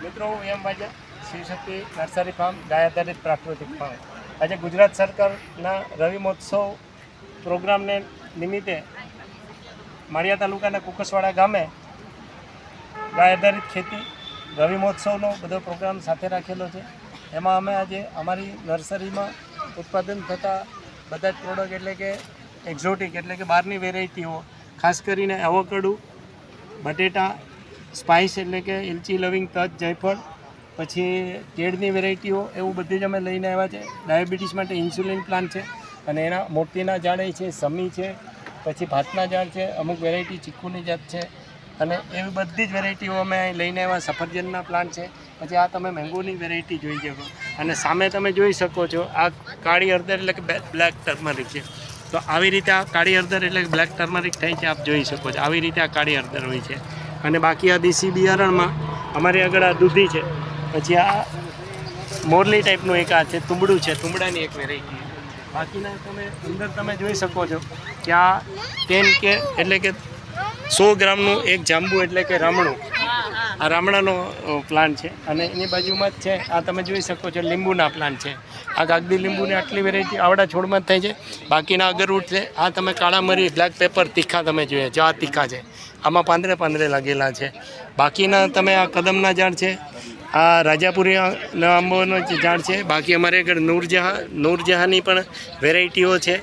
મિત્રો હું એમ વાજા Shivshakti nursery farm ગાય આધારિત પ્રાકૃતિક ફાર્મ આજે ગુજરાત સરકારના રવિ મહોત્સવ પ્રોગ્રામને નિમિત્તે માળિયા તાલુકાના કુકસવાડા ગામે ગાય આધારિત ખેતી રવિ મહોત્સવનો બધો પ્રોગ્રામ સાથે રાખેલો છે। એમાં અમે આજે અમારી નર્સરીમાં ઉત્પાદન થતા બધા જ પ્રોડક્ટ એટલે કે એક્ઝોટિક એટલે કે બહારની વેરાયટીઓ ખાસ કરીને એવોકાડો, બટેટા, સ્પાઇસ એટલે કે ઇલચી, લવિંગ, તજ, જાયફળ, પછી કેળની વેરાયટીઓ એવું બધું જ અમે લઈને આવ્યા છે। ડાયાબિટીસ માટે ઇન્સ્યુલિન પ્લાન્ટ છે અને એના મોતીના ઝાડ છે, સમી છે, પછી ભાતના ઝાડ છે, અમુક વેરાયટી ચીકુની જાત છે અને એવી બધી જ વેરાયટીઓ અમે અહીં લઈને આવ્યા। સફરજનના પ્લાન્ટ છે, પછી આ તમે મેંગોની વેરાયટી જોઈ શકો અને સામે તમે જોઈ શકો છો આ કાળી હળદર એટલે કે બ્લેક ટર્મરિક છે। તો આવી રીતે આ કાળી હળદર એટલે કે બ્લેક ટર્મરિક થાય છે, આપ જોઈ શકો છો આવી રીતે આ કાળી હળદર હોય છે। અને બાકી આ દેશી બિયારણમાં અમારી આગળ આ દૂધી છે, પછી આ મોરલી ટાઈપનું એક આ છે, તુંબડું છે, તુંબડાની એક વેરાયટી। બાકીના તમે અંદર તમે જોઈ શકો છો કે આ 10 કે એટલે કે 100 ગ્રામનું એક જાંબુ એટલે કે રામણું, આ રામણાનો પ્લાન્ટ છે અને એની બાજુમાં જ છે આ તમે જોઈ શકો છો લીંબુના પ્લાન્ટ છે। આ કાગદી લીંબુની આટલી વેરાયટી આવડા છોડમાં જ થાય છે। બાકીના અગરવૂડ છે, આ તમે કાળા મરી, બ્લેક પેપર, તીખા તમે જોઈએ જો આ તીખા છે, આમાં પાંદરે લાગેલા છે। બાકીના તમે આ કદમના ઝાડ છે, આ રાજાપુરીના આંબોનો ઝાડ છે। બાકી અમારે આગળ નૂરજહાંની પણ વેરાયટીઓ છે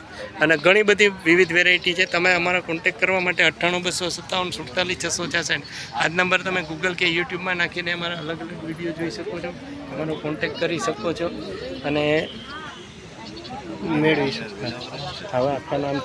અને ઘણી બધી વિવિધ વેરાયટી છે। તમે અમારા કોન્ટેક કરવા માટે 98 257 47 666 આ નંબર તમે ગૂગલ કે યુટ્યુબમાં નાખીને અમારા અલગ અલગ વિડીયો જોઈ શકો છો, અમારો કોન્ટેક કરી શકો છો અને મેળવી શકો। હવે આખા નામ